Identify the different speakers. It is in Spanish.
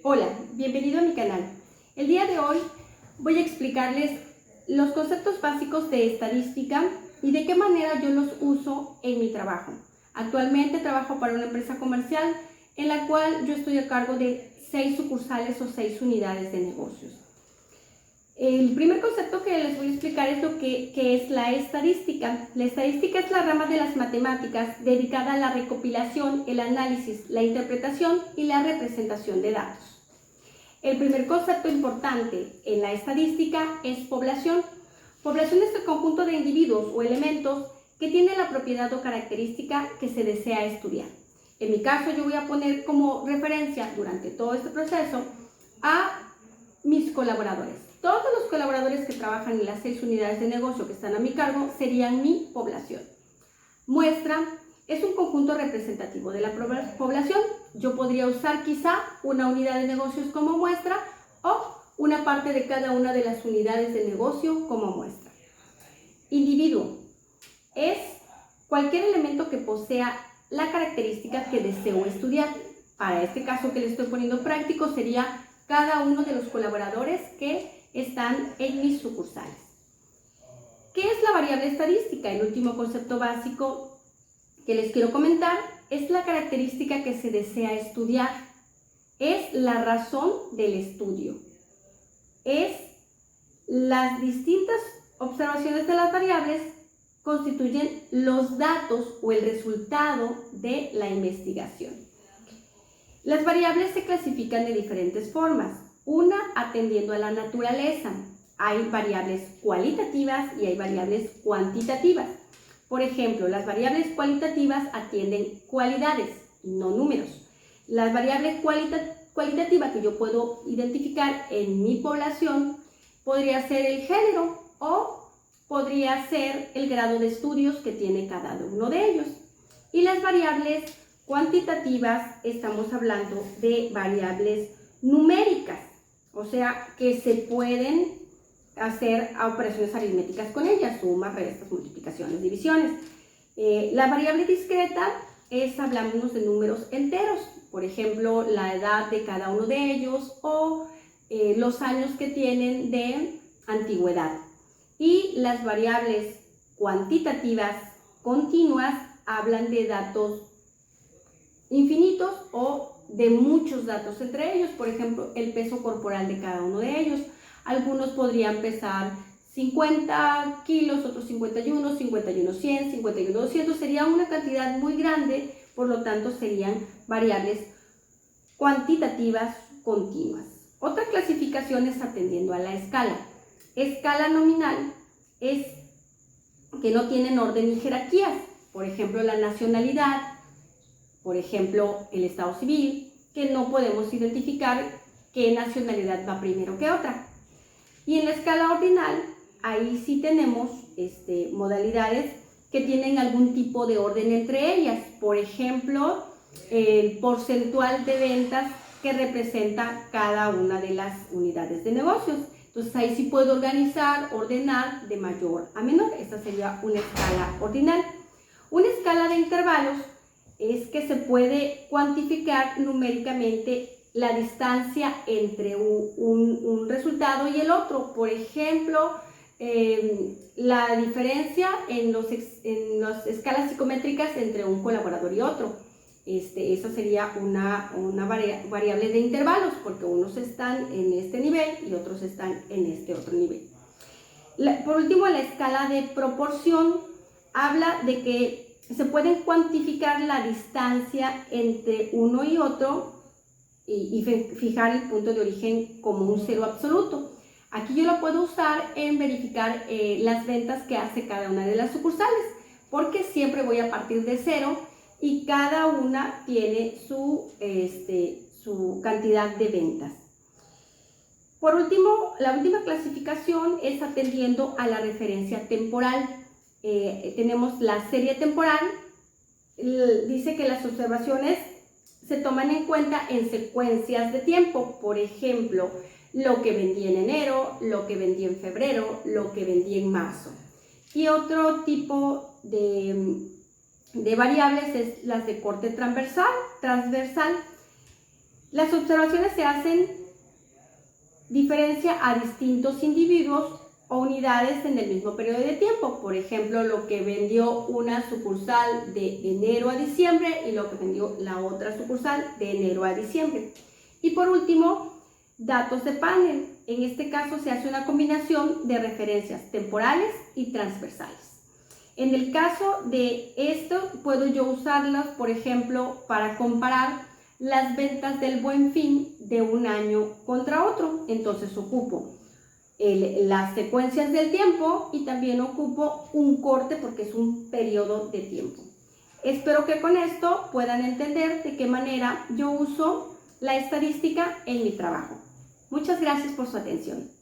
Speaker 1: Hola, bienvenido a mi canal. El día de hoy voy a explicarles los conceptos básicos de estadística y de qué manera yo los uso en mi trabajo. Actualmente trabajo para una empresa comercial en la cual yo estoy a cargo de 6 sucursales o 6 unidades de negocios. El primer concepto que les voy a explicar es lo que es la estadística. La estadística es la rama de las matemáticas dedicada a la recopilación, el análisis, la interpretación y la representación de datos. El primer concepto importante en la estadística es población. Población es el conjunto de individuos o elementos que tiene la propiedad o característica que se desea estudiar. En mi caso, yo voy a poner como referencia durante todo este proceso a mis colaboradores. Todos los colaboradores que trabajan en las 6 unidades de negocio que están a mi cargo serían mi población. Muestra es un conjunto representativo de la población. Yo podría usar quizá una unidad de negocios como muestra o una parte de cada una de las unidades de negocio como muestra. Individuo es cualquier elemento que posea la característica que deseo estudiar. Para este caso que le estoy poniendo práctico sería cada uno de los colaboradores que están en mis sucursales. ¿Qué es la variable estadística? El último concepto básico que les quiero comentar es la característica que se desea estudiar. Es la razón del estudio. Es las distintas observaciones de las variables constituyen los datos o el resultado de la investigación. Las variables se clasifican de diferentes formas. Una, atendiendo a la naturaleza. Hay variables cualitativas y hay variables cuantitativas. Por ejemplo, las variables cualitativas atienden cualidades, no números. Las variables cualitativas que yo puedo identificar en mi población podría ser el género o podría ser el grado de estudios que tiene cada uno de ellos. Y las variables cuantitativas, estamos hablando de variables numéricas, o sea, que se pueden hacer operaciones aritméticas con ellas, sumas, restas, multiplicaciones, divisiones. La variable discreta hablamos de números enteros, por ejemplo, la edad de cada uno de ellos o los años que tienen de antigüedad. Y las variables cuantitativas continuas hablan de datos infinitos o de muchos datos entre ellos, por ejemplo, el peso corporal de cada uno de ellos. Algunos podrían pesar 50 kilos, otros 51, 51 100, 51 200, sería una cantidad muy grande, por lo tanto serían variables cuantitativas continuas. Otra clasificación es atendiendo a la escala. Escala nominal es que no tienen orden ni jerarquías, por ejemplo, la nacionalidad, por ejemplo, el estado civil, que no podemos identificar qué nacionalidad va primero que otra. Y en la escala ordinal, ahí sí tenemos modalidades que tienen algún tipo de orden entre ellas. Por ejemplo, el porcentual de ventas que representa cada una de las unidades de negocios. Entonces ahí sí puedo organizar, ordenar de mayor a menor. Esta sería una escala ordinal. Una escala de intervalos es que se puede cuantificar numéricamente la distancia entre un resultado y el otro. Por ejemplo, la diferencia en las escalas psicométricas entre un colaborador y otro. Esa sería una variable de intervalos, porque unos están en este nivel y otros están en este otro nivel. Por último, la escala de proporción habla de que se pueden cuantificar la distancia entre uno y otro y fijar el punto de origen como un cero absoluto. Aquí yo lo puedo usar en verificar las ventas que hace cada una de las sucursales, porque siempre voy a partir de cero y cada una tiene su cantidad de ventas. Por último, la última clasificación es atendiendo a la referencia temporal. Tenemos la serie temporal. Dice que las observaciones se toman en cuenta en secuencias de tiempo. Por ejemplo, lo que vendí en enero, lo que vendí en febrero, lo que vendí en marzo. Y otro tipo de variables es las de corte transversal. Las observaciones se hacen diferencia a distintos individuos o unidades en el mismo periodo de tiempo. Por ejemplo, lo que vendió una sucursal de enero a diciembre y lo que vendió la otra sucursal de enero a diciembre. Y por último, datos de panel. En este caso se hace una combinación de referencias temporales y transversales. En el caso de esto, puedo yo usarlas, por ejemplo, para comparar las ventas del Buen Fin de un año contra otro. Entonces ocupo las secuencias del tiempo y también ocupo un corte porque es un periodo de tiempo. Espero que con esto puedan entender de qué manera yo uso la estadística en mi trabajo. Muchas gracias por su atención.